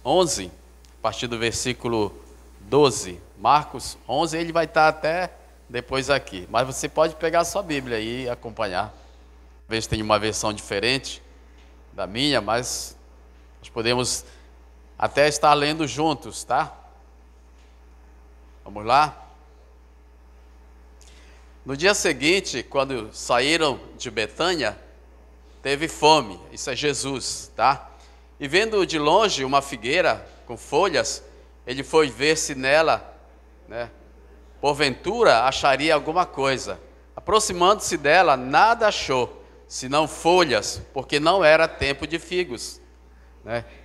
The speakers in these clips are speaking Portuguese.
11, a partir do versículo 12. Marcos 11, ele vai estar até depois aqui. Mas você pode pegar a sua Bíblia aí e acompanhar. Talvez tenha uma versão diferente da minha, mas nós podemos até estar lendo juntos, tá? Vamos lá? No dia seguinte, quando saíram de Betânia, teve fome. Isso é Jesus, tá? E vendo de longe uma figueira com folhas, ele foi ver se nela, porventura acharia alguma coisa. Aproximando-se dela, nada achou, senão folhas, porque não era tempo de figos.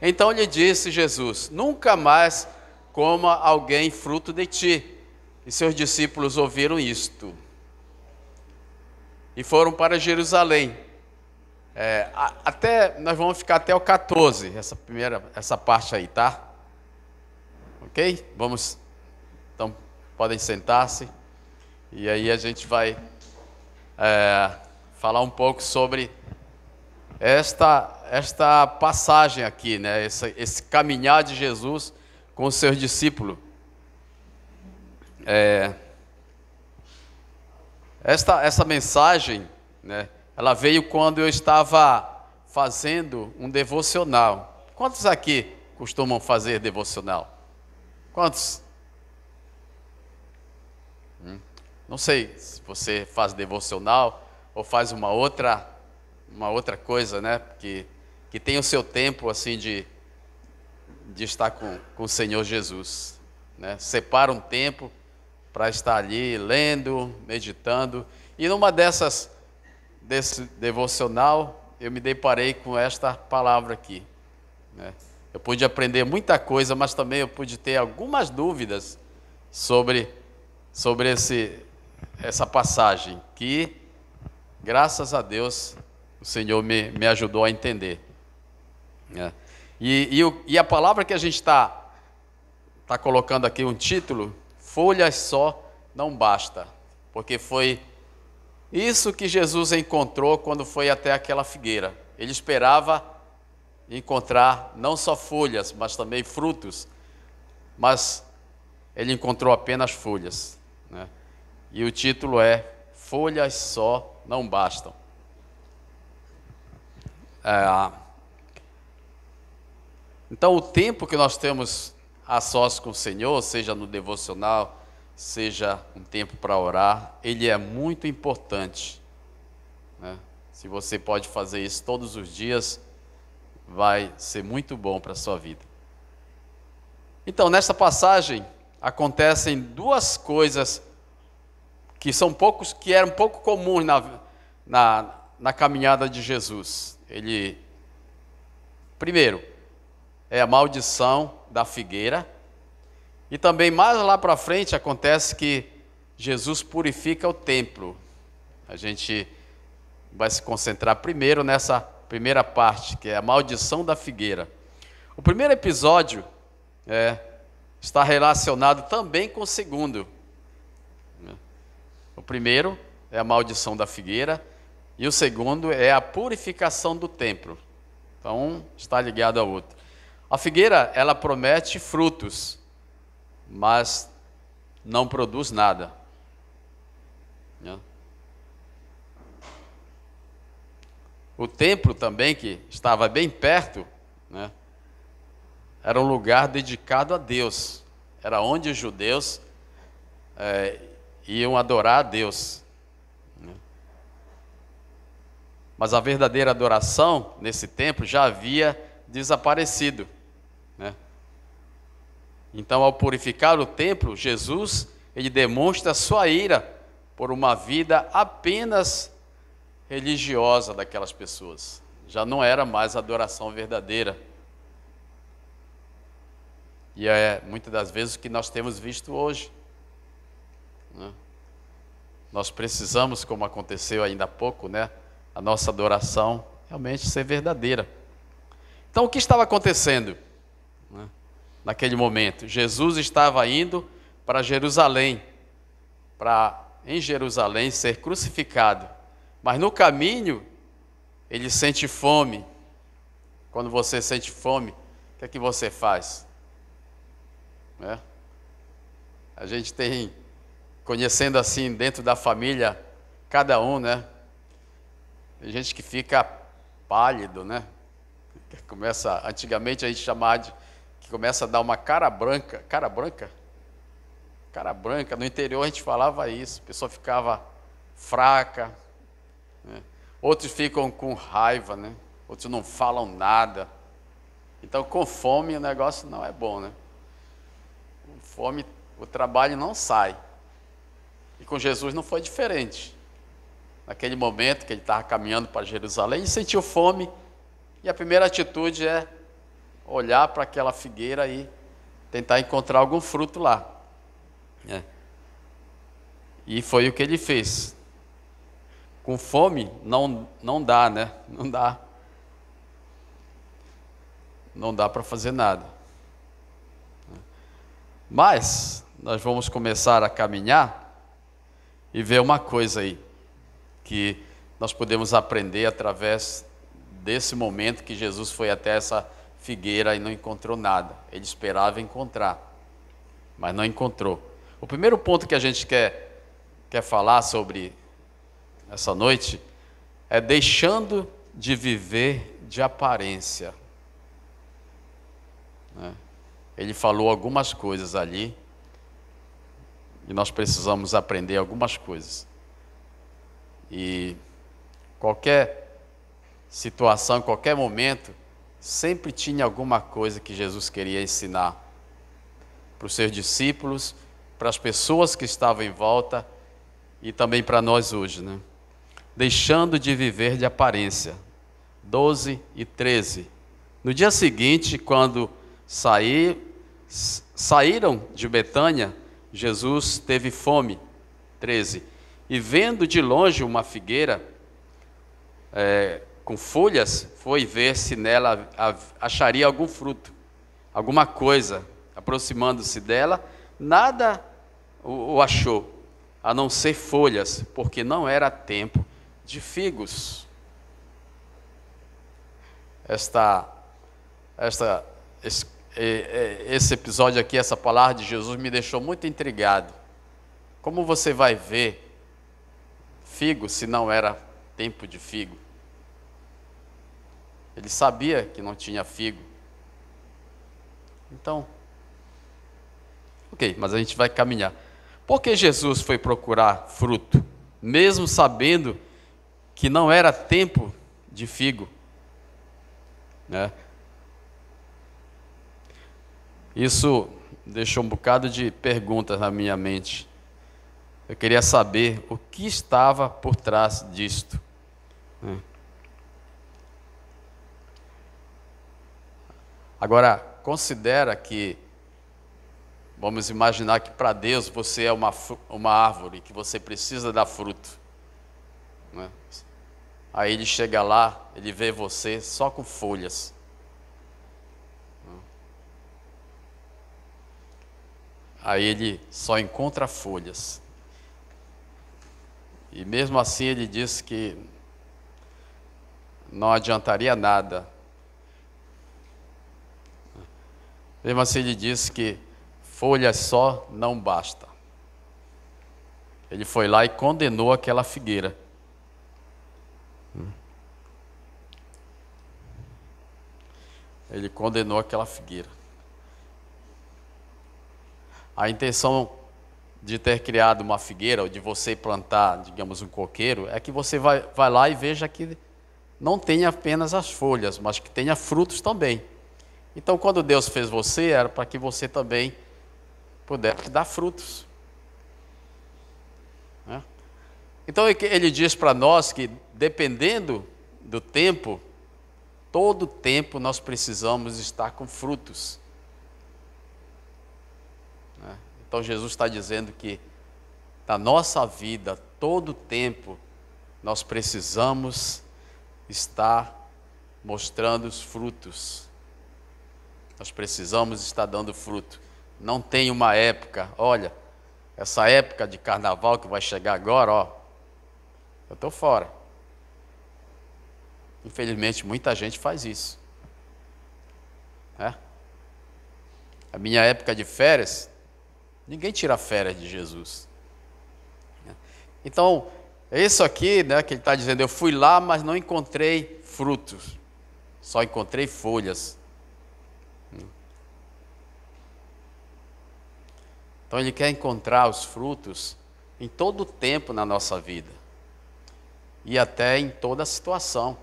Então lhe disse Jesus: nunca mais coma alguém fruto de ti. E seus discípulos ouviram isto e foram para Jerusalém. Nós vamos ficar até o 14, essa parte aí, tá? Ok? Vamos, então podem sentar-se, e aí a gente vai falar um pouco sobre esta passagem aqui, esse caminhar de Jesus com os seus discípulos. Essa mensagem, ela veio quando eu estava fazendo um devocional. Quantos aqui costumam fazer devocional? Quantos? Não sei se você faz devocional ou faz uma outra coisa, que tem o seu tempo assim de estar com o Senhor Jesus, Separa um tempo para estar ali lendo, meditando. E numa desse devocional, eu me deparei com esta palavra aqui. Eu pude aprender muita coisa, mas também eu pude ter algumas dúvidas sobre essa passagem, que, graças a Deus, o Senhor me ajudou a entender. E a palavra que a gente está colocando aqui, um título: folhas só não basta, porque foi isso que Jesus encontrou quando foi até aquela figueira. Ele esperava encontrar não só folhas, mas também frutos, mas ele encontrou apenas folhas, E o título é: folhas só não bastam. Então, o tempo que nós temos a sós com o Senhor, seja no devocional, seja um tempo para orar, ele é muito importante. Se você pode fazer isso todos os dias, vai ser muito bom para a sua vida. Então, nesta passagem, acontecem duas coisas que eram pouco comuns na caminhada de Jesus. Primeiro, é a maldição da figueira. E também mais lá para frente acontece que Jesus purifica o templo. A gente vai se concentrar primeiro nessa primeira parte, que é a maldição da figueira. O primeiro episódio está relacionado também com o segundo. O primeiro é a maldição da figueira e o segundo é a purificação do templo. Então, um está ligado ao outro. A figueira, ela promete frutos, mas não produz nada. O templo também, que estava bem perto, era um lugar dedicado a Deus. Era onde os judeus iam adorar a Deus. Mas a verdadeira adoração nesse templo já havia desaparecido. Então, ao purificar o templo, Jesus, ele demonstra sua ira por uma vida apenas religiosa daquelas pessoas. Já não era mais adoração verdadeira. E é muitas das vezes o que nós temos visto hoje. Nós precisamos, como aconteceu ainda há pouco, a nossa adoração realmente ser verdadeira. Então, o que estava acontecendo naquele momento? Jesus estava indo para Jerusalém, em Jerusalém ser crucificado. Mas no caminho, ele sente fome. Quando você sente fome, que é que você faz? Né? A gente tem, conhecendo assim dentro da família, cada um, né? Tem gente que fica pálido, né? Que começa, antigamente a gente chamava de, que começa a dar uma cara branca. Cara branca? Cara branca. No interior a gente falava isso, a pessoa ficava fraca, né? Outros ficam com raiva, né? Outros não falam nada. Então, com fome o negócio não é bom, né? Com fome o trabalho não sai. E com Jesus não foi diferente. Naquele momento que ele estava caminhando para Jerusalém, ele sentiu fome, e a primeira atitude é olhar para aquela figueira e tentar encontrar algum fruto lá. E foi o que ele fez. Com fome não dá, né? Não dá para fazer nada. Mas nós vamos começar a caminhar e ver uma coisa aí, que nós podemos aprender através desse momento que Jesus foi até essa figueira e não encontrou nada. Ele esperava encontrar, mas não encontrou. O primeiro ponto que a gente quer falar sobre essa noite é deixando de viver de aparência. Ele falou algumas coisas ali e nós precisamos aprender algumas coisas. E qualquer situação, qualquer momento, sempre tinha alguma coisa que Jesus queria ensinar para os seus discípulos, para as pessoas que estavam em volta e também para nós hoje, né? Deixando de viver de aparência. 12 e 13. No dia seguinte, quando saíram de Betânia, Jesus teve fome. 13. E vendo de longe uma figueira com folhas, foi ver se nela acharia algum fruto, alguma coisa. Aproximando-se dela, nada o achou, a não ser folhas, porque não era tempo de figos. Esse episódio aqui, essa palavra de Jesus me deixou muito intrigado. Como você vai ver figo se não era tempo de figo? Ele sabia que não tinha figo. Então, ok, mas a gente vai caminhar. Por que Jesus foi procurar fruto, mesmo sabendo que não era tempo de figo? Né? Isso deixou um bocado de perguntas na minha mente. Eu queria saber o que estava por trás disto. Agora, considera que, vamos imaginar que para Deus você é uma árvore, que você precisa dar fruto. Né? Aí ele chega lá, ele vê você só com folhas. Aí ele só encontra folhas. E mesmo assim ele diz que não adiantaria nada. Mesmo assim ele diz que folhas só não basta. Ele foi lá e condenou aquela figueira. Ele condenou aquela figueira. A intenção de ter criado uma figueira, ou de você plantar, digamos, um coqueiro, é que você vai lá e veja que não tenha apenas as folhas, mas que tenha frutos também. Então, quando Deus fez você, era para que você também pudesse dar frutos. Né? Então, ele diz para nós que, dependendo do tempo, todo tempo nós precisamos estar com frutos. Então Jesus está dizendo que na nossa vida, todo tempo, nós precisamos estar mostrando os frutos. Nós precisamos estar dando fruto. Não tem uma época, olha, essa época de carnaval que vai chegar agora, ó, eu estou fora. Infelizmente, muita gente faz isso. A minha época de férias, ninguém tira férias de Jesus. Então, é isso aqui, né, que ele está dizendo, eu fui lá, mas não encontrei frutos, só encontrei folhas. Então ele quer encontrar os frutos em todo o tempo na nossa vida. E até em toda a situação.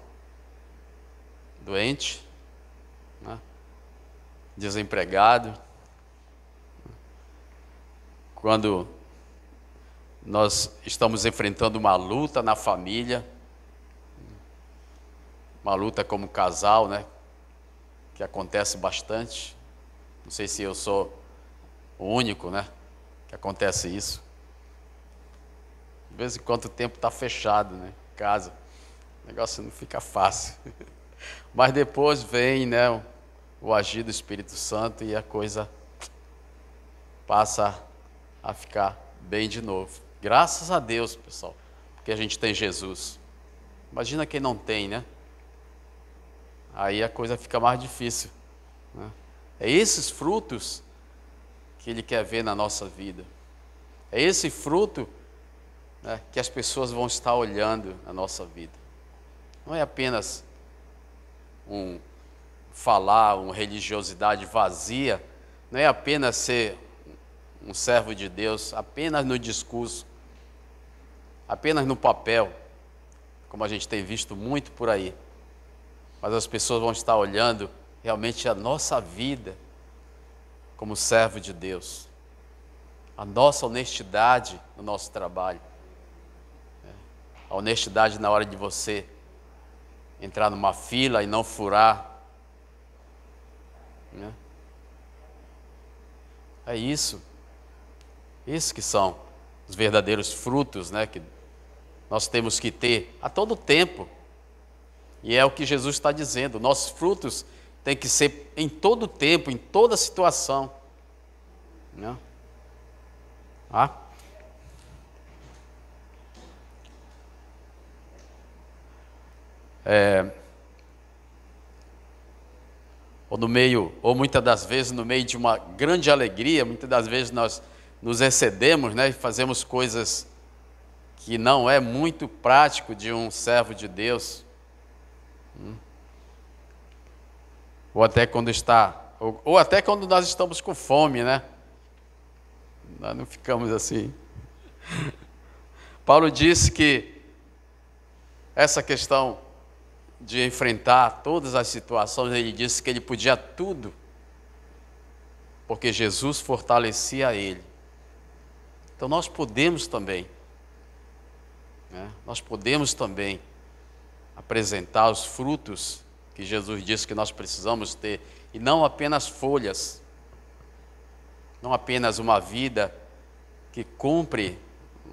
Doente, né? Desempregado. Quando nós estamos enfrentando uma luta na família, uma luta como casal, né? Que acontece bastante. Não sei se eu sou o único, né? Que acontece isso. De vez em quando o tempo está fechado, né? Casa. O negócio não fica fácil. Mas depois vem, né, o agir do Espírito Santo e a coisa passa a ficar bem de novo. Graças a Deus, pessoal, porque a gente tem Jesus. Imagina quem não tem, né? Aí a coisa fica mais difícil, né? É esses frutos que Ele quer ver na nossa vida. É esse fruto, né, que as pessoas vão estar olhando na nossa vida. Não é apenas uma religiosidade vazia, não é apenas ser um servo de Deus, apenas no discurso, apenas no papel, como a gente tem visto muito por aí. Mas as pessoas vão estar olhando realmente a nossa vida como servo de Deus, a nossa honestidade no nosso trabalho, a honestidade na hora de você entrar numa fila e não furar, né? É isso que são os verdadeiros frutos, né, que nós temos que ter a todo tempo. E é o que Jesus está dizendo, nossos frutos têm que ser em todo tempo, em toda situação, né? Ou muitas das vezes no meio de uma grande alegria, muitas das vezes nós nos excedemos, né, e fazemos coisas que não é muito prático de um servo de Deus. Ou até quando nós estamos com fome, né? Nós não ficamos assim. Paulo disse que essa questão de enfrentar todas as situações, ele disse que ele podia tudo, porque Jesus fortalecia ele. Então nós podemos também, né? Nós podemos também apresentar os frutos que Jesus disse que nós precisamos ter, e não apenas folhas, não apenas uma vida que cumpre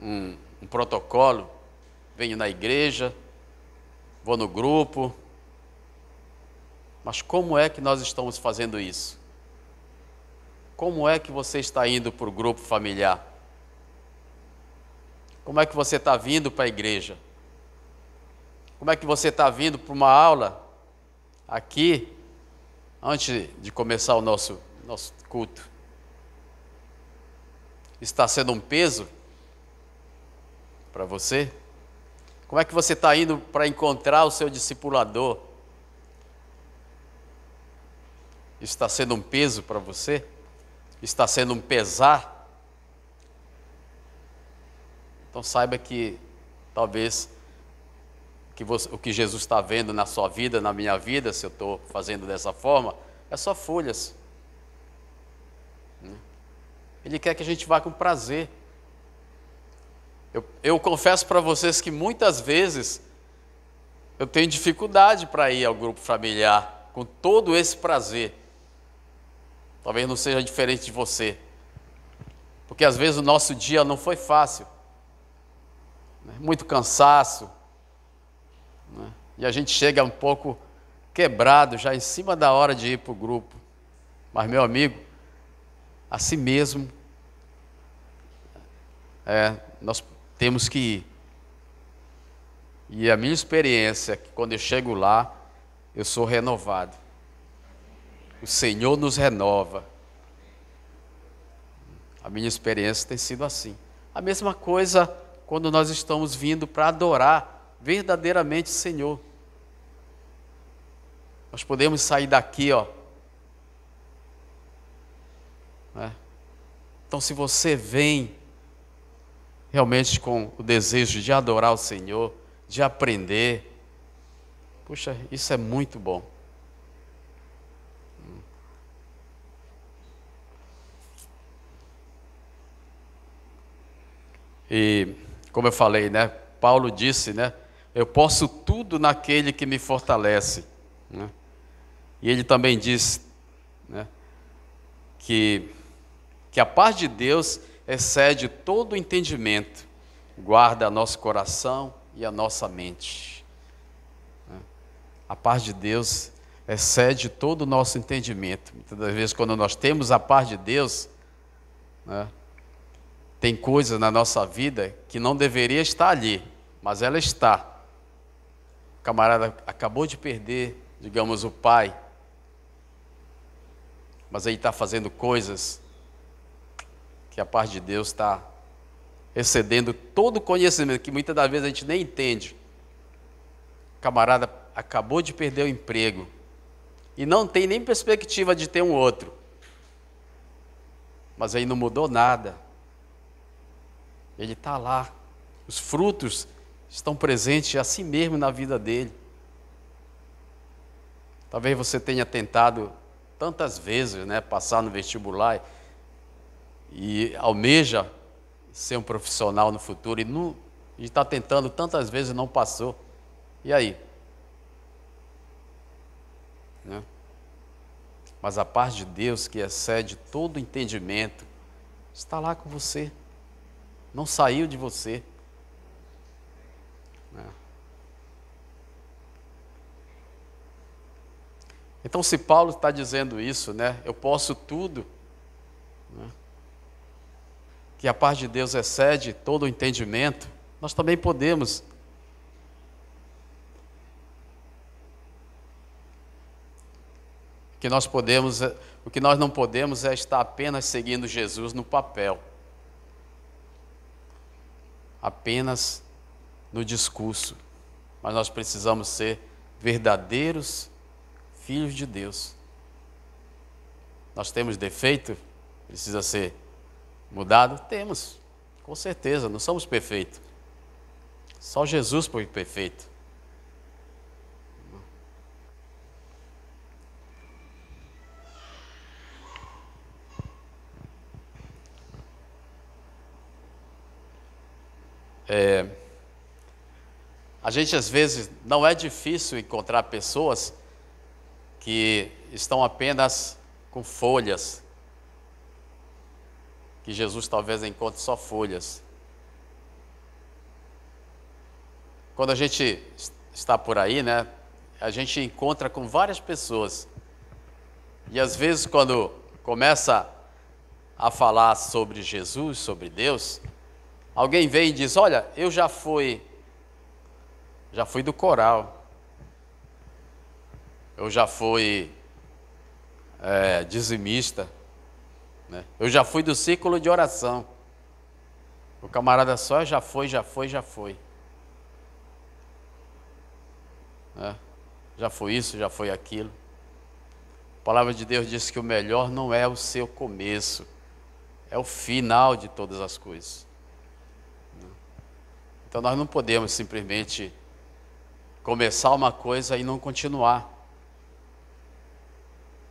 um protocolo, venho na igreja, vou no grupo, mas como é que nós estamos fazendo isso? Como é que você está indo para o grupo familiar? Como é que você está vindo para a igreja? Como é que você está vindo para uma aula aqui, antes de começar o nosso culto? Está sendo um peso para você? Como é que você está indo para encontrar o seu discipulador? Está sendo um peso para você? Está sendo um pesar? Então saiba que talvez o que Jesus está vendo na sua vida, na minha vida, se eu estou fazendo dessa forma, é só folhas. Ele quer que a gente vá com prazer. Eu confesso para vocês que muitas vezes eu tenho dificuldade para ir ao grupo familiar com todo esse prazer. Talvez não seja diferente de você, porque às vezes o nosso dia não foi fácil, né? Muito cansaço, né? E a gente chega um pouco quebrado já em cima da hora de ir para o grupo. Mas, meu amigo, assim mesmo, nós temos que ir. E a minha experiência é que quando eu chego lá, eu sou renovado. O Senhor nos renova. A minha experiência tem sido assim. A mesma coisa quando nós estamos vindo para adorar verdadeiramente o Senhor. Nós podemos sair daqui, ó. Né? Então, se você vem realmente com o desejo de adorar o Senhor, de aprender, puxa, isso é muito bom. E, como eu falei, né? Paulo disse, né? Eu posso tudo naquele que me fortalece. Né? E ele também disse, né? Que a paz de Deus excede todo o entendimento, guarda nosso coração e a nossa mente. Né? A paz de Deus excede todo o nosso entendimento. Muitas das vezes, quando nós temos a paz de Deus, né? Tem coisas na nossa vida que não deveria estar ali, mas ela está. O camarada acabou de perder, digamos, o pai, mas ele está fazendo coisas que a paz de Deus está excedendo todo o conhecimento, que muitas das vezes a gente nem entende. O camarada acabou de perder o emprego e não tem nem perspectiva de ter um outro, mas aí não mudou nada. Ele está lá, os frutos estão presentes assim mesmo na vida dele. Talvez você tenha tentado tantas vezes, né, passar no vestibular e almeja ser um profissional no futuro e está tentando tantas vezes e não passou. E aí? Né? Mas a paz de Deus, que excede todo entendimento, está lá com você. Não saiu de você. Então, se Paulo está dizendo isso, né, eu posso tudo, né, que a paz de Deus excede todo o entendimento, nós também podemos. O que nós não podemos é estar apenas seguindo Jesus no papel. Apenas no discurso, mas nós precisamos ser verdadeiros filhos de Deus. Nós temos defeito? Precisa ser mudado? Temos, com certeza, não somos perfeitos. Só Jesus foi perfeito. A gente às vezes não é difícil encontrar pessoas que estão apenas com folhas, que Jesus talvez encontre só folhas. Quando a gente está por aí, né, a gente encontra com várias pessoas e às vezes quando começa a falar sobre Jesus, sobre Deus, alguém vem e diz, olha, eu já fui do coral, eu já fui dizimista, né? Eu já fui do círculo de oração. O camarada só já foi. Né? Já foi isso, já foi aquilo. A palavra de Deus diz que o melhor não é o seu começo, é o final de todas as coisas. Então nós não podemos simplesmente começar uma coisa e não continuar,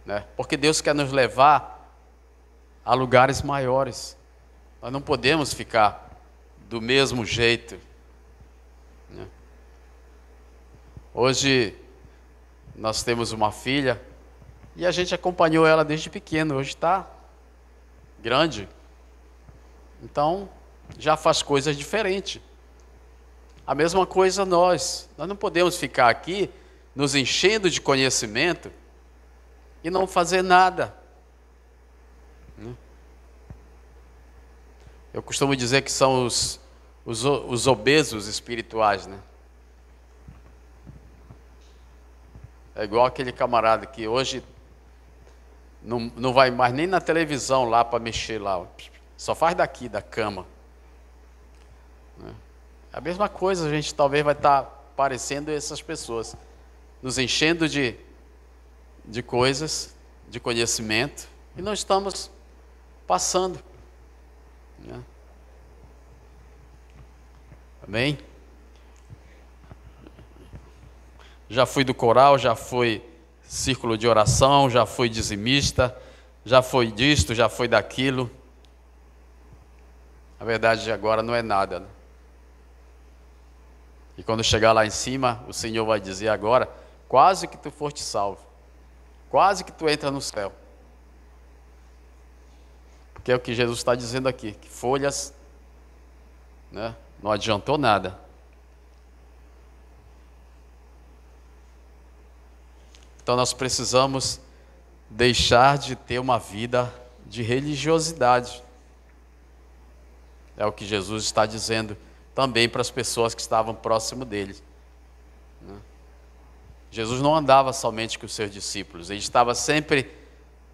né? Porque Deus quer nos levar a lugares maiores. Nós não podemos ficar do mesmo jeito, né? Hoje nós temos uma filha e a gente acompanhou ela desde pequeno. Hoje está grande, então já faz coisas diferentes. A mesma coisa nós não podemos ficar aqui nos enchendo de conhecimento e não fazer nada. Eu costumo dizer que são os obesos espirituais, né? É igual aquele camarada que hoje não vai mais nem na televisão lá para mexer lá. Só faz daqui, da cama. A mesma coisa, a gente talvez vai estar parecendo essas pessoas, nos enchendo de coisas, de conhecimento, e não estamos passando. Amém? Já fui do coral, já fui círculo de oração, já fui dizimista, já fui disto, já fui daquilo. A verdade agora não é nada, né? E quando chegar lá em cima, o Senhor vai dizer agora, quase que tu foste salvo, quase que tu entra no céu. Porque é o que Jesus está dizendo aqui, que folhas, né, não adiantou nada. Então nós precisamos deixar de ter uma vida de religiosidade. É o que Jesus está dizendo também para as pessoas que estavam próximo dele. Jesus não andava somente com os seus discípulos, ele estava sempre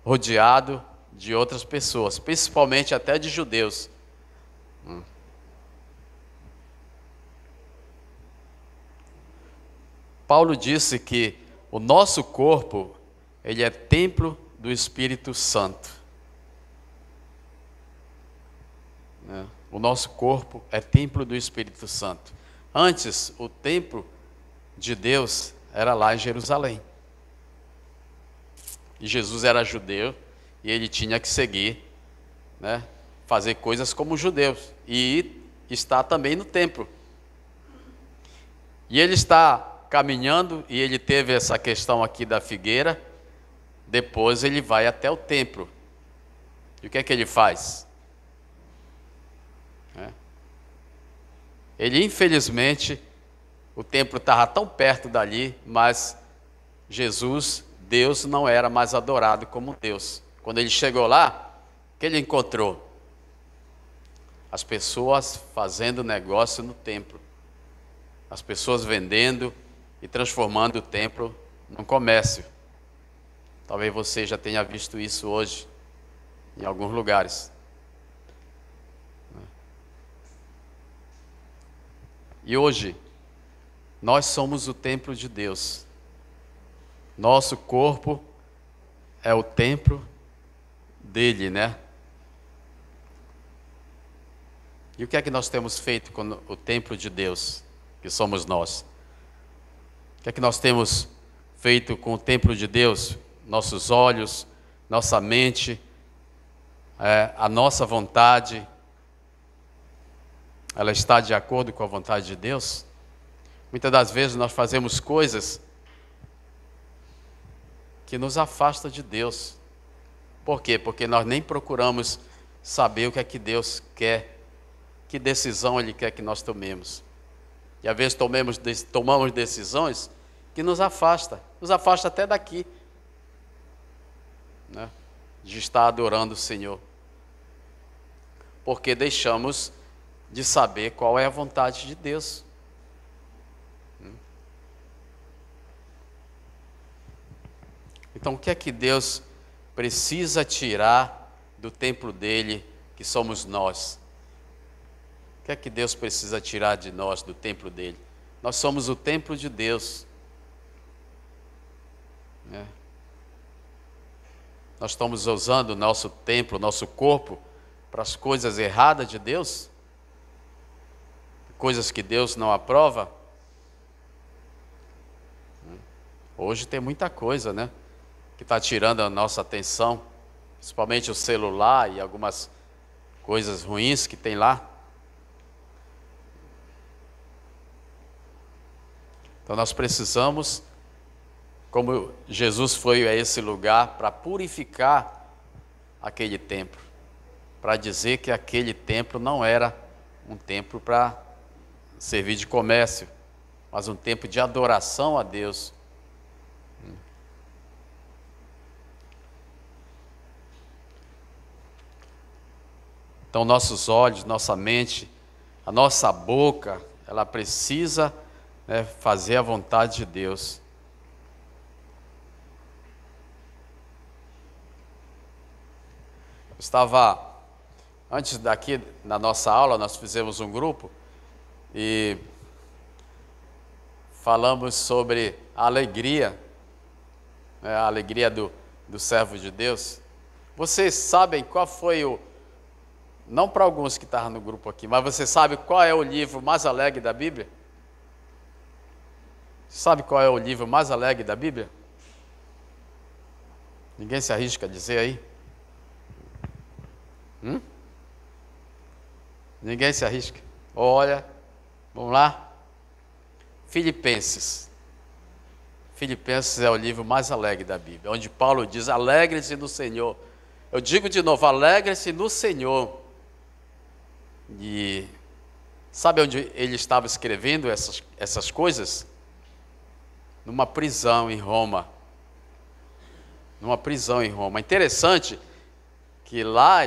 rodeado de outras pessoas, principalmente até de judeus. Paulo disse que o nosso corpo, ele é templo do Espírito Santo. O nosso corpo é templo do Espírito Santo. Antes, o templo de Deus era lá em Jerusalém. E Jesus era judeu e ele tinha que seguir, né, fazer coisas como os judeus. E está também no templo. E ele está caminhando e ele teve essa questão aqui da figueira. Depois ele vai até o templo. E o que é que ele faz? Ele, infelizmente, o templo estava tão perto dali, mas Jesus, Deus, não era mais adorado como Deus. Quando ele chegou lá, o que ele encontrou? As pessoas fazendo negócio no templo. As pessoas vendendo e transformando o templo num comércio. Talvez você já tenha visto isso hoje, em alguns lugares. E hoje, nós somos o templo de Deus. Nosso corpo é o templo dele, né? E o que é que nós temos feito com o templo de Deus, que somos nós? O que é que nós temos feito com o templo de Deus? Nossos olhos, nossa mente, a nossa vontade, ela está de acordo com a vontade de Deus? Muitas das vezes nós fazemos coisas que nos afastam de Deus. Por quê? Porque nós nem procuramos saber o que é que Deus quer, que decisão Ele quer que nós tomemos. E às vezes tomamos decisões que nos afasta até daqui, né, de estar adorando o Senhor. Porque deixamos de saber qual é a vontade de Deus. Então, o que é que Deus precisa tirar do templo dele, que somos nós? O que é que Deus precisa tirar de nós, do templo dele? Nós somos o templo de Deus. Nós estamos usando o nosso templo, o nosso corpo, para as coisas erradas de Deus? Coisas que Deus não aprova? Hoje tem muita coisa, né, que está tirando a nossa atenção, principalmente o celular e algumas coisas ruins que tem lá. Então nós precisamos, como Jesus foi a esse lugar para purificar aquele templo, para dizer que aquele templo não era um templo para servir de comércio, mas um templo de adoração a Deus. Então nossos olhos, nossa mente, a nossa boca, ela precisa, né, fazer a vontade de Deus. Eu estava Antes daqui, na nossa aula, nós fizemos um grupo e falamos sobre a alegria, né, a alegria do servo de Deus. Vocês sabem qual foi não para alguns que estavam no grupo aqui, mas você sabe qual é o livro mais alegre da Bíblia? Sabe qual é o livro mais alegre da Bíblia? Ninguém se arrisca a dizer aí? Ninguém se arrisca? Olha, vamos lá. Filipenses. Filipenses é o livro mais alegre da Bíblia, onde Paulo diz: alegre-se no Senhor. Eu digo de novo, alegre-se no Senhor. E sabe onde ele estava escrevendo essas coisas? Numa prisão em Roma. Numa prisão em Roma. Interessante que lá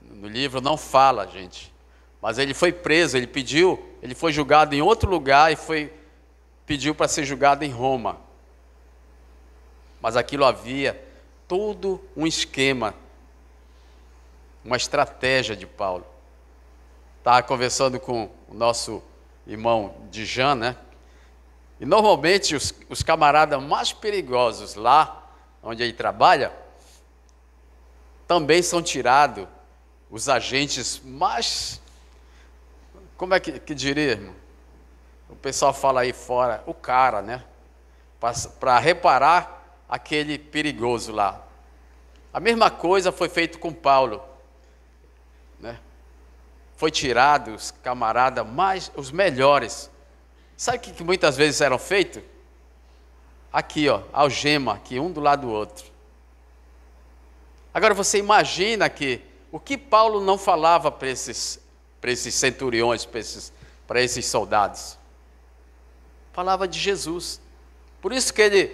no livro não fala, gente, mas ele foi preso, ele foi julgado em outro lugar e pediu para ser julgado em Roma. Mas aquilo havia todo um esquema, uma estratégia de Paulo. Estava conversando com o nosso irmão Dijan, né? E normalmente os camaradas mais perigosos lá onde ele trabalha, também são tirados os agentes mais, como é que diria, irmão? O pessoal fala aí fora, o cara, né? Para reparar aquele perigoso lá. A mesma coisa foi feito com Paulo, né? Foi tirado os camaradas os melhores. Sabe o que muitas vezes eram feitos? Aqui, ó, algema, aqui, um do lado do outro. Agora você imagina que o que Paulo não falava para esses centuriões, para esses soldados? Falava de Jesus. Por isso que ele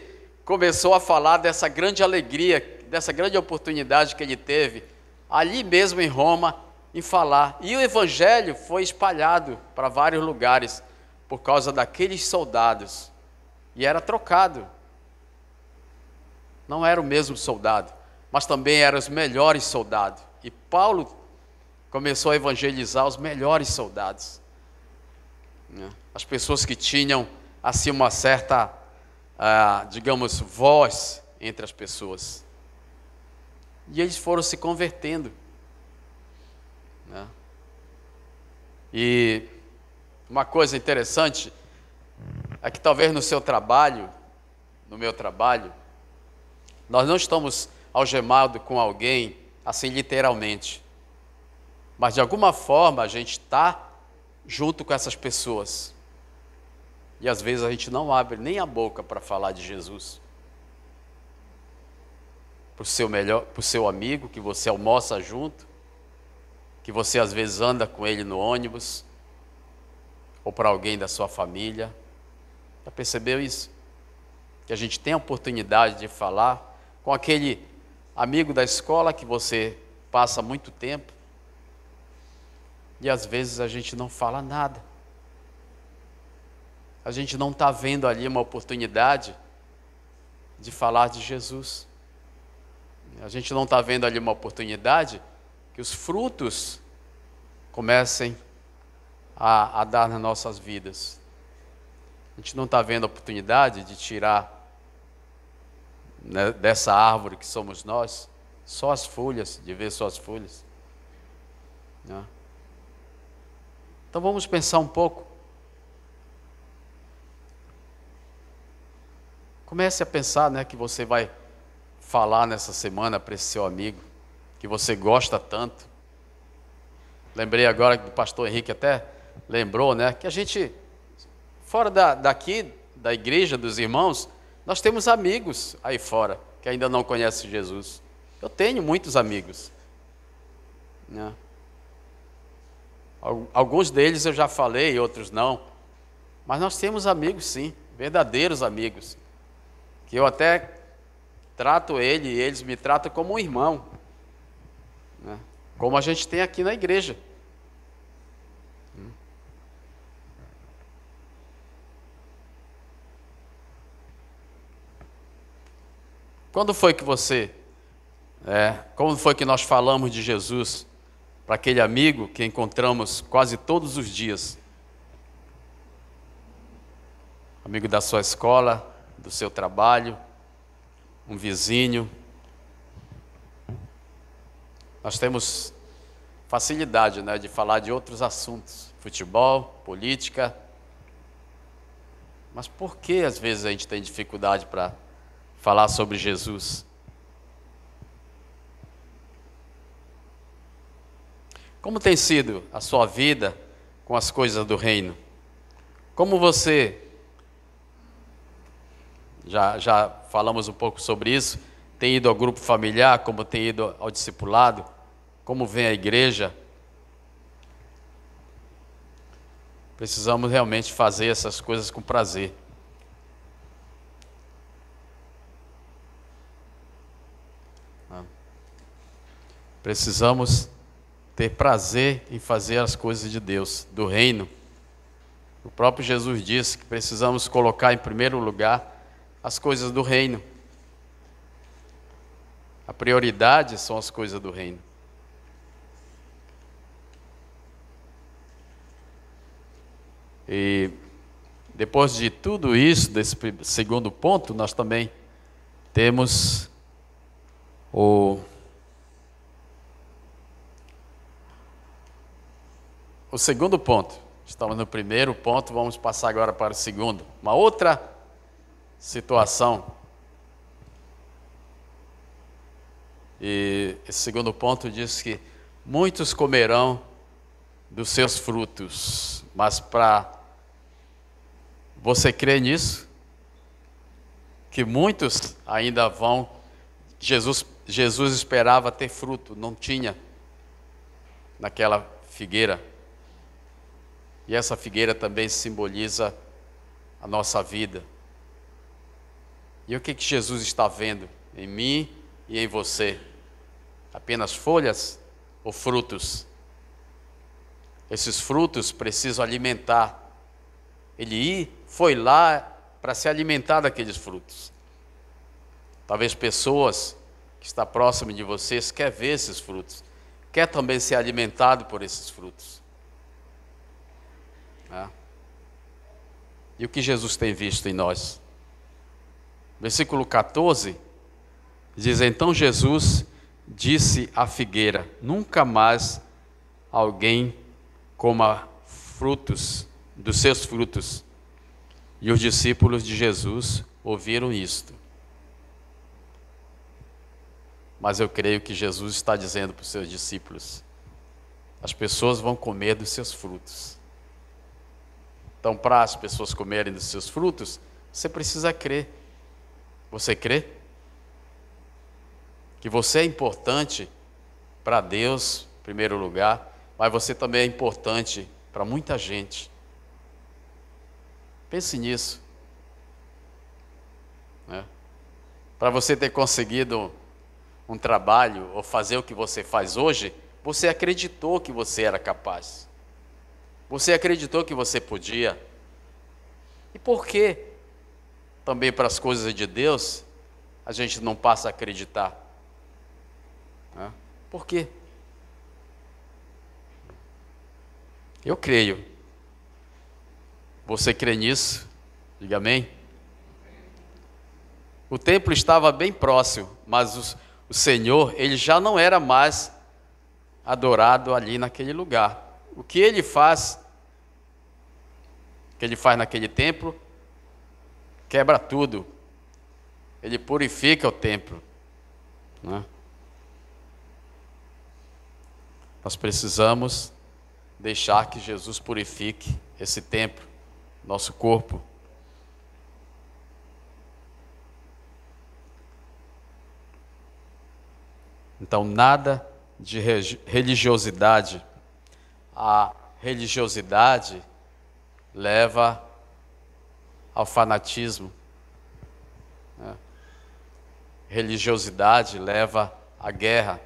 começou a falar dessa grande alegria, dessa grande oportunidade que ele teve, ali mesmo em Roma, em falar. E o evangelho foi espalhado para vários lugares, por causa daqueles soldados. E era trocado. Não era o mesmo soldado, mas também eram os melhores soldados. E Paulo começou a evangelizar os melhores soldados. As pessoas que tinham, assim, uma certa, digamos, voz entre as pessoas. E eles foram se convertendo. E uma coisa interessante é que talvez no seu trabalho, no meu trabalho, nós não estamos algemados com alguém, assim literalmente, mas de alguma forma a gente está junto com essas pessoas. E às vezes a gente não abre nem a boca para falar de Jesus. Para o seu amigo, que você almoça junto, que você às vezes anda com ele no ônibus, ou para alguém da sua família. Já percebeu isso? Que a gente tem a oportunidade de falar com aquele amigo da escola que você passa muito tempo, e às vezes a gente não fala nada. A gente não está vendo ali uma oportunidade de falar de Jesus. A gente não está vendo ali uma oportunidade que os frutos comecem a dar nas nossas vidas. A gente não está vendo a oportunidade de tirar, né, dessa árvore que somos nós, só as folhas, de ver só as folhas. Né? Então vamos pensar um pouco. Comece a pensar, né, que você vai falar nessa semana para esse seu amigo, que você gosta tanto. Lembrei agora que o pastor Henrique até lembrou, né, que a gente, fora daqui, da igreja, dos irmãos, nós temos amigos aí fora, que ainda não conhecem Jesus. Eu tenho muitos amigos. Né? Alguns deles eu já falei, outros não. Mas nós temos amigos, sim, verdadeiros amigos. Que eu até trato ele e eles me tratam como um irmão. Né? Como a gente tem aqui na igreja. Quando foi que nós falamos de Jesus para aquele amigo que encontramos quase todos os dias. Amigo da sua escola, do seu trabalho, um vizinho. Nós temos facilidade, né, de falar de outros assuntos, futebol, política. Mas por que às vezes a gente tem dificuldade para falar sobre Jesus? Como tem sido a sua vida com as coisas do reino? Como você, já falamos um pouco sobre isso, tem ido ao grupo familiar, como tem ido ao discipulado, como vem a igreja? Precisamos realmente fazer essas coisas com prazer. Precisamos ter prazer em fazer as coisas de Deus, do reino. O próprio Jesus disse que precisamos colocar em primeiro lugar as coisas do reino. A prioridade são as coisas do reino. E depois de tudo isso, desse segundo ponto, nós também temos o segundo ponto. Estamos no primeiro ponto, vamos passar agora para o segundo. Uma outra situação. E esse segundo ponto diz que muitos comerão dos seus frutos. Mas para você crer nisso, que muitos ainda vão. Jesus esperava ter fruto, não tinha naquela figueira. E essa figueira também simboliza a nossa vida. E o que Jesus está vendo em mim e em você? Apenas folhas ou frutos? Esses frutos precisam alimentar. Ele foi lá para se alimentar daqueles frutos. Talvez pessoas que estão próximas de vocês quer ver esses frutos, quer também ser alimentado por esses frutos. E o que Jesus tem visto em nós? Versículo 14 diz: então Jesus disse à figueira: nunca mais alguém coma frutos dos seus frutos. E os discípulos de Jesus ouviram isto. Mas eu creio que Jesus está dizendo para os seus discípulos: as pessoas vão comer dos seus frutos. Então, para as pessoas comerem dos seus frutos, você precisa crer. Você crê? Que você é importante para Deus, em primeiro lugar, mas você também é importante para muita gente. Pense nisso. Para você ter conseguido um trabalho ou fazer o que você faz hoje, você acreditou que você era capaz. Você acreditou que você podia. E por que também para as coisas de Deus a gente não passa a acreditar? Por quê? Eu creio. Você crê nisso? Diga amém. O templo estava bem próximo, mas o Senhor, ele já não era mais adorado ali naquele lugar. O que ele faz naquele templo, quebra tudo. Ele purifica o templo. Nós precisamos deixar que Jesus purifique esse templo, nosso corpo. Então, nada de religiosidade. A religiosidade leva ao fanatismo. Religiosidade leva à guerra.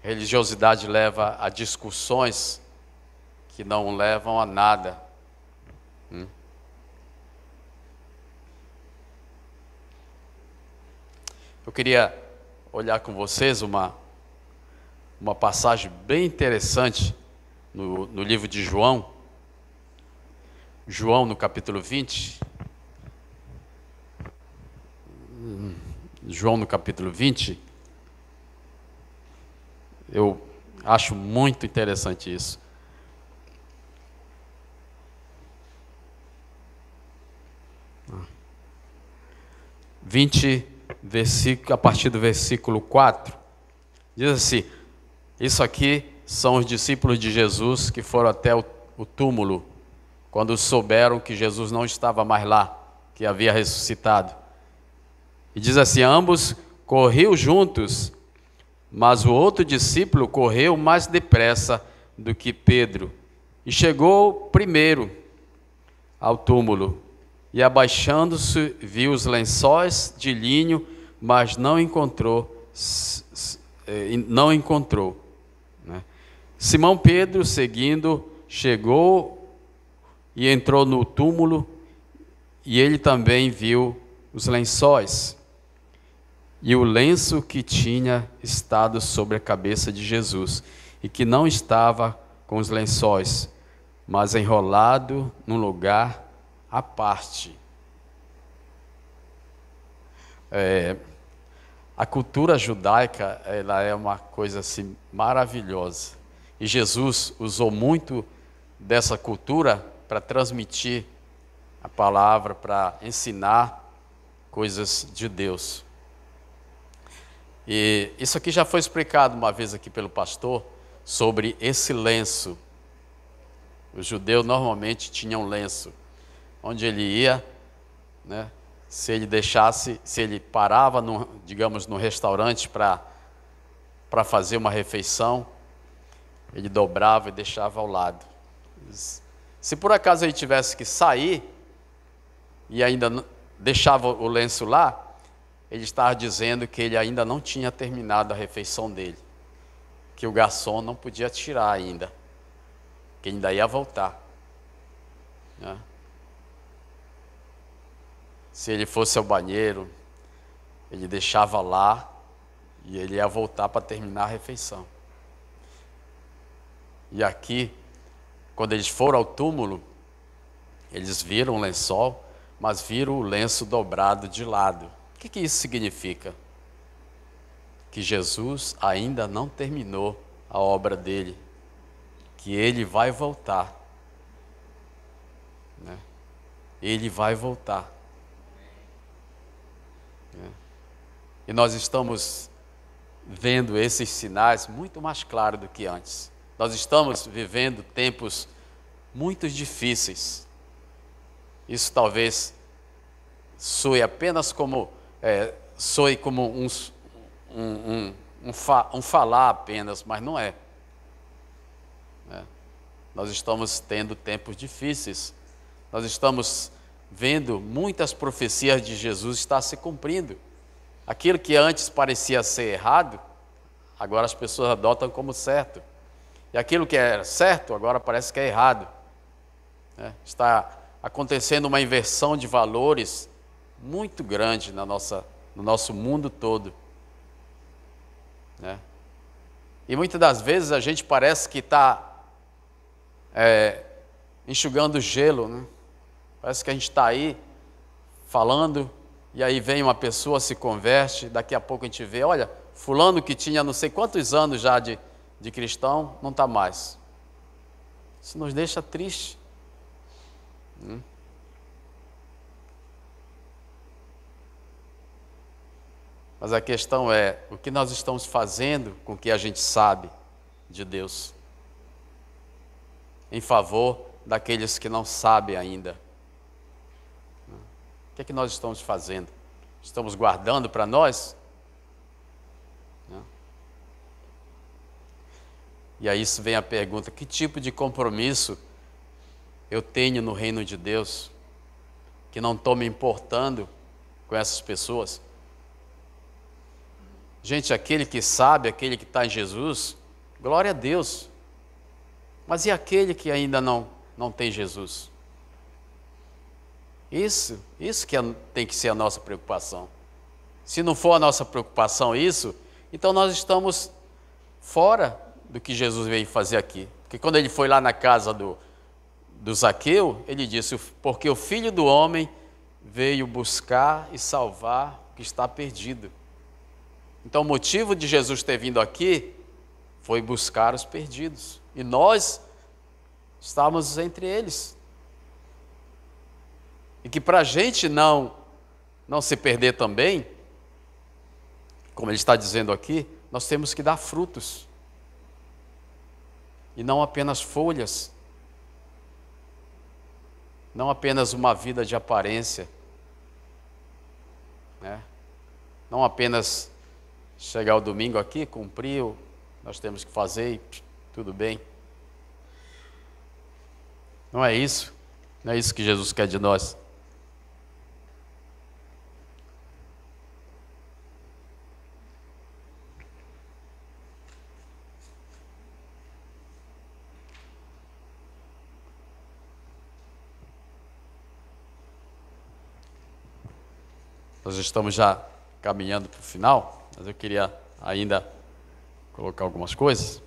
Religiosidade leva a discussões que não levam a nada. Eu queria olhar com vocês uma uma passagem bem interessante no livro de João. João, no capítulo 20. João, no capítulo 20. Eu acho muito interessante isso. A partir do versículo 4, diz assim: isso aqui são os discípulos de Jesus que foram até o túmulo, quando souberam que Jesus não estava mais lá, que havia ressuscitado. E diz assim: ambos corriam juntos, mas o outro discípulo correu mais depressa do que Pedro, e chegou primeiro ao túmulo, e abaixando-se viu os lençóis de linho, mas não encontrou. Né? Simão Pedro, seguindo, chegou e entrou no túmulo, e ele também viu os lençóis e o lenço que tinha estado sobre a cabeça de Jesus, e que não estava com os lençóis, mas enrolado num lugar à parte. A cultura judaica, ela é uma coisa assim maravilhosa, e Jesus usou muito dessa cultura para transmitir a palavra, para ensinar coisas de Deus. E isso aqui já foi explicado uma vez aqui pelo pastor, sobre esse lenço. Os judeus normalmente tinham um lenço, onde ele ia, né, se ele parava, digamos, no restaurante para fazer uma refeição, ele dobrava e deixava ao lado. Se por acaso ele tivesse que sair, e ainda deixava o lenço lá, ele estava dizendo que ele ainda não tinha terminado a refeição dele, que o garçom não podia tirar ainda, que ainda ia voltar, né? Se ele fosse ao banheiro, ele deixava lá e ele ia voltar para terminar a refeição. E aqui, quando eles foram ao túmulo, eles viram o lençol, mas viram o lenço dobrado de lado. O que isso significa? Que Jesus ainda não terminou a obra dele, que ele vai voltar, né? Ele vai voltar. E nós estamos vendo esses sinais muito mais claros do que antes. Nós estamos vivendo tempos muito difíceis. Isso talvez soe apenas como um falar apenas, mas não é. Nós estamos tendo tempos difíceis. Nós estamos vendo muitas profecias de Jesus estar se cumprindo. Aquilo que antes parecia ser errado, agora as pessoas adotam como certo. E aquilo que é certo, agora parece que é errado. Está acontecendo uma inversão de valores muito grande no nosso mundo todo. E muitas das vezes a gente parece que está enxugando gelo, né? Parece que a gente está aí falando, e aí vem uma pessoa, se converte, daqui a pouco a gente vê, olha, fulano que tinha não sei quantos anos já de cristão, não está mais. Isso nos deixa triste. Mas a questão é, o que nós estamos fazendo com o que a gente sabe de Deus, em favor daqueles que não sabem ainda? O que nós estamos fazendo? Estamos guardando para nós? E aí isso vem a pergunta: que tipo de compromisso eu tenho no reino de Deus, que não estou me importando com essas pessoas? Gente, aquele que sabe, aquele que está em Jesus, glória a Deus. Mas e aquele que ainda não tem Jesus? Isso que tem que ser a nossa preocupação. Se não for a nossa preocupação isso, então nós estamos fora do que Jesus veio fazer aqui. Porque quando ele foi lá na casa do Zaqueu, ele disse, porque o Filho do Homem veio buscar e salvar o que está perdido. Então o motivo de Jesus ter vindo aqui foi buscar os perdidos. E nós estávamos entre eles. E que para a gente não se perder também, como ele está dizendo aqui, nós temos que dar frutos. E não apenas folhas. Não apenas uma vida de aparência. Né? Não apenas chegar o domingo aqui, cumprir o nós temos que fazer e tudo bem. Não é isso. Não é isso que Jesus quer de nós. Nós estamos já caminhando para o final, mas eu queria ainda colocar algumas coisas.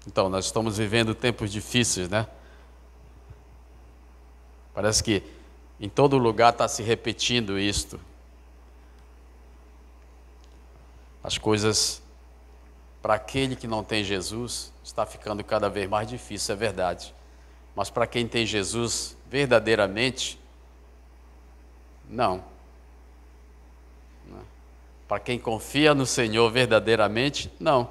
Então, nós estamos vivendo tempos difíceis, né? Parece que em todo lugar está se repetindo isto. As coisas, para aquele que não tem Jesus, está ficando cada vez mais difícil, é verdade. Mas para quem tem Jesus verdadeiramente, não. Para quem confia no Senhor verdadeiramente, não.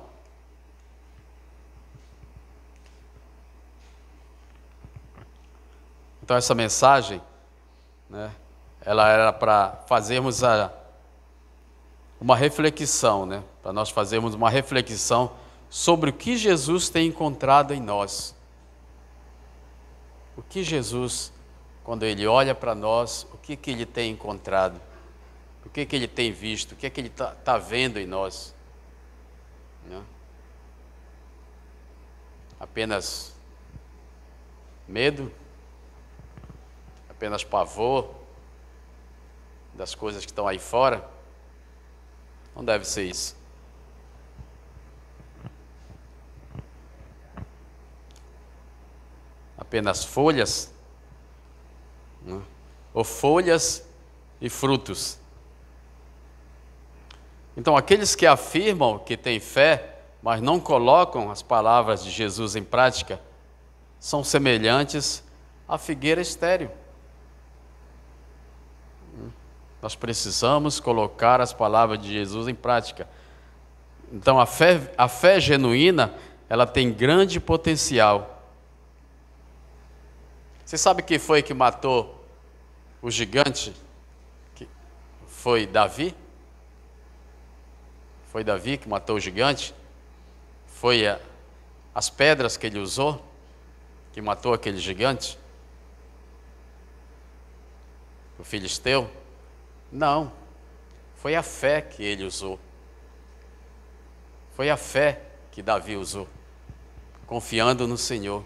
Então essa mensagem, né, ela era para fazermos uma reflexão, né, para nós fazermos uma reflexão sobre o que Jesus tem encontrado em nós. O que Jesus, quando Ele olha para nós, o que Ele tem encontrado? O que Ele tem visto? O que Ele está vendo em nós? Né? Apenas medo? Apenas pavor das coisas que estão aí fora? Não deve ser isso. Apenas folhas, né? Ou folhas e frutos. Então, aqueles que afirmam que têm fé, mas não colocam as palavras de Jesus em prática, são semelhantes à figueira estéril. Nós precisamos colocar as palavras de Jesus em prática. Então, a fé genuína, ela tem grande potencial. Você sabe quem foi que matou o gigante? Que foi Davi? Foi Davi que matou o gigante? Foi as pedras que ele usou que matou aquele gigante? O filisteu? Não. Foi a fé que ele usou. Foi a fé que Davi usou, confiando no Senhor.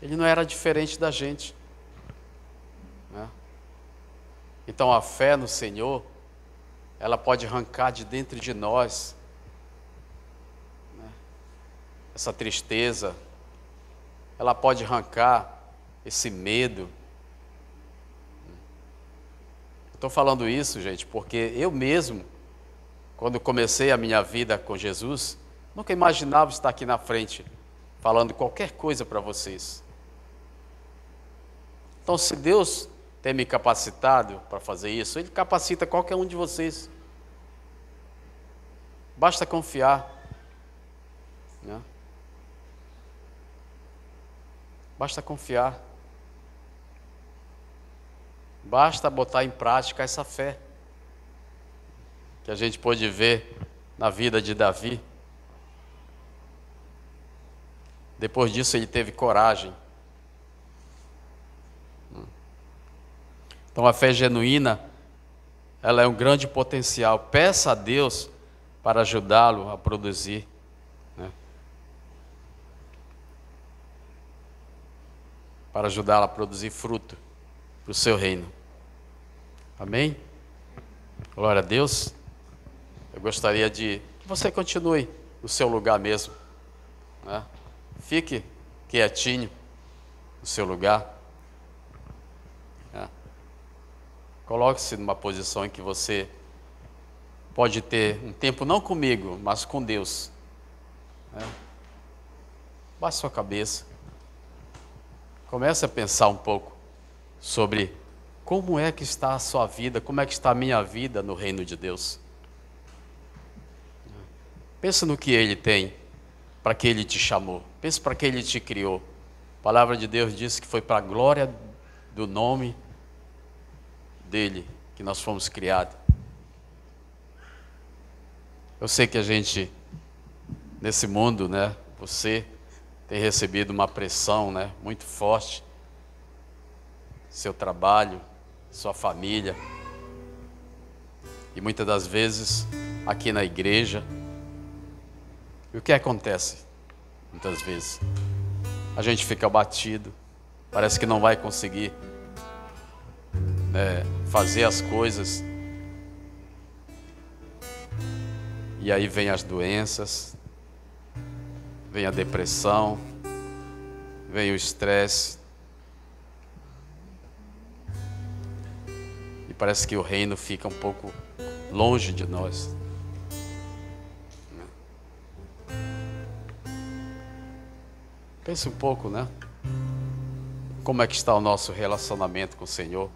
Ele não era diferente da gente, né? Então a fé no Senhor, ela pode arrancar de dentro de nós, né, essa tristeza, ela pode arrancar esse medo. Estou falando isso, gente, porque eu mesmo, quando comecei a minha vida com Jesus, nunca imaginava estar aqui na frente, falando qualquer coisa para vocês. Então, se Deus tem me capacitado para fazer isso, Ele capacita qualquer um de vocês. Basta confiar, né? Basta confiar. Basta botar em prática essa fé que a gente pôde ver na vida de Davi. Depois disso, ele teve coragem. Então, a fé genuína, ela é um grande potencial. Peça a Deus para ajudá-lo a produzir, né? Para ajudá-lo a produzir fruto para o seu reino. Amém? Glória a Deus. Eu gostaria que você continue no seu lugar mesmo, né? Fique quietinho no seu lugar. Coloque-se numa posição em que você pode ter um tempo não comigo, mas com Deus. Baixe sua cabeça. Comece a pensar um pouco sobre como é que está a sua vida, como é que está a minha vida no reino de Deus. Pensa no que Ele tem, para que Ele te chamou. Pensa para que Ele te criou. A palavra de Deus diz que foi para a glória do nome dele que nós fomos criados. Eu sei que a gente, nesse mundo, né, você tem recebido uma pressão, né, muito forte. Seu trabalho, sua família. E muitas das vezes, aqui na igreja. E o que acontece? Muitas vezes, a gente fica abatido. Parece que não vai conseguir, né, fazer as coisas. E aí vem as doenças, vem a depressão, vem o estresse. E parece que o reino fica um pouco longe de nós. Pense um pouco, né? Como é que está o nosso relacionamento com o Senhor?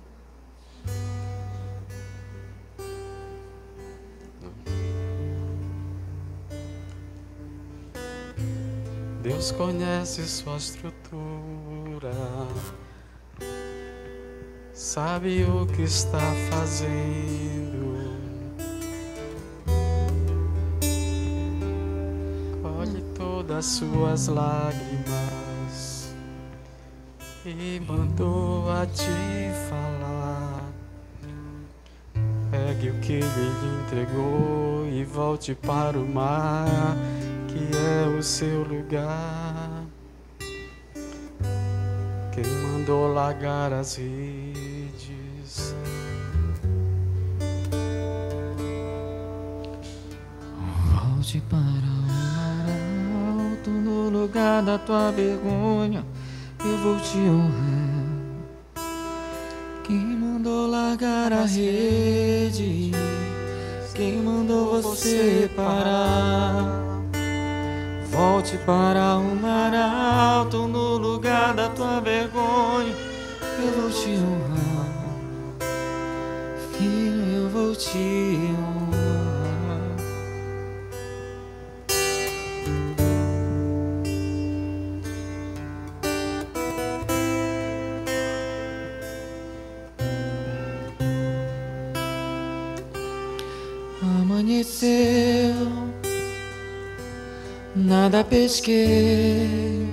Deus conhece sua estrutura, sabe o que está fazendo, colhe todas as suas lágrimas e mandou a te falar. Pegue o que Ele lhe entregou e volte para o mar, que é o seu lugar. Quem mandou largar as redes? Volte para o mar alto, no lugar da tua vergonha eu vou te honrar. Quem mandou largar a rede? Quem mandou você parar? Volte para o mar alto, no lugar da tua vergonha eu vou te honrar. Filho, eu vou te honrar. Amanheceu, nada pesquei,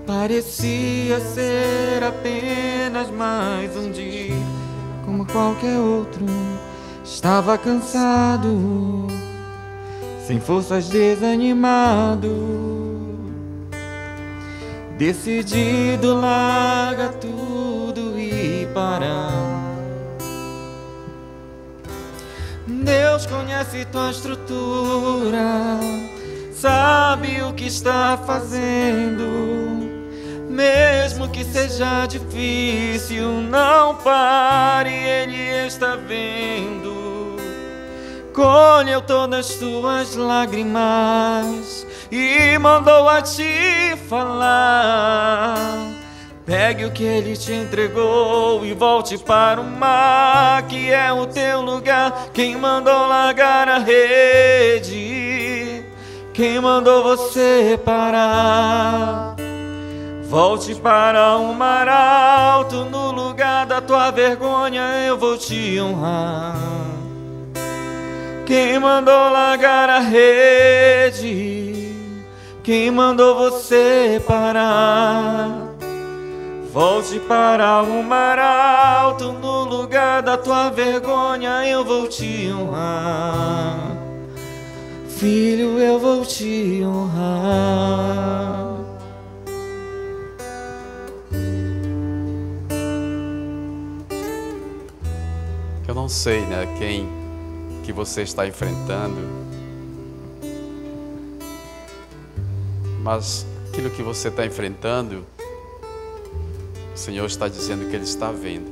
parecia ser apenas mais um dia, como qualquer outro. Estava cansado, sem forças, desanimado, decidido, larga tudo e parar. Deus conhece tua estrutura, sabe o que está fazendo. Mesmo que seja difícil, não pare, Ele está vendo. Colheu todas as tuas lágrimas e mandou a te falar. Pegue o que Ele te entregou e volte para o mar, que é o teu lugar. Quem mandou largar a rede? Quem mandou você parar? Volte para o mar alto, no lugar da tua vergonha eu vou te honrar. Quem mandou largar a rede? Quem mandou você parar? Volte para o mar alto, no lugar da tua vergonha eu vou te honrar. Filho, eu vou te honrar. que eu não sei, né, quem que você está enfrentando, mas aquilo que você está enfrentando, o Senhor está dizendo que Ele está vendo.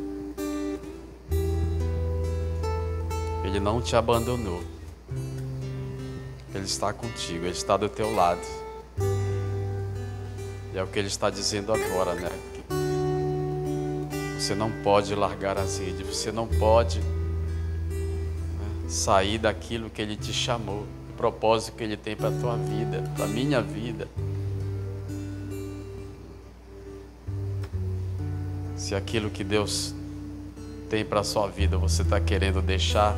Ele não te abandonou. Ele está contigo, Ele está do teu lado. E é o que Ele está dizendo agora, né? Que você não pode largar as redes, você não pode, né, sair daquilo que Ele te chamou, o propósito que Ele tem para a tua vida, para a minha vida. Se aquilo que Deus tem para a sua vida você está querendo deixar,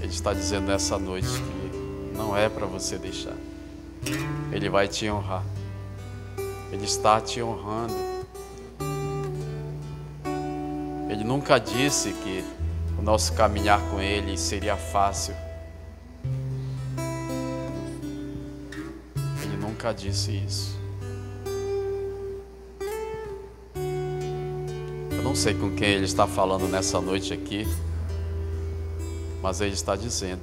Ele está dizendo nessa noite que não é para você deixar. Ele vai te honrar. Ele está te honrando. Ele nunca disse que o nosso caminhar com Ele seria fácil. Ele nunca disse isso. Eu não sei com quem Ele está falando nessa noite aqui, mas Ele está dizendo: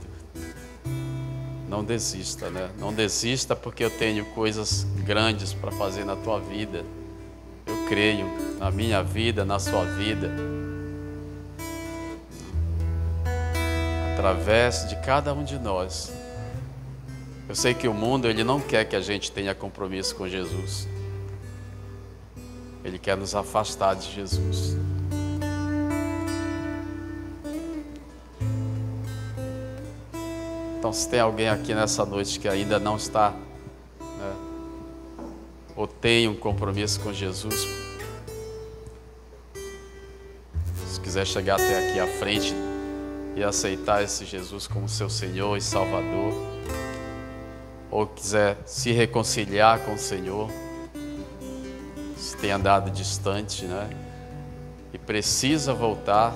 não desista, né? Não desista, porque eu tenho coisas grandes para fazer na tua vida. Eu creio na minha vida, na sua vida, através de cada um de nós. Eu sei que o mundo, ele não quer que a gente tenha compromisso com Jesus. Ele quer nos afastar de Jesus. Então, se tem alguém aqui nessa noite que ainda não está, né, ou tem um compromisso com Jesus, se quiser chegar até aqui à frente e aceitar esse Jesus como seu Senhor e Salvador, ou quiser se reconciliar com o Senhor, se tem andado distante, né, e precisa voltar,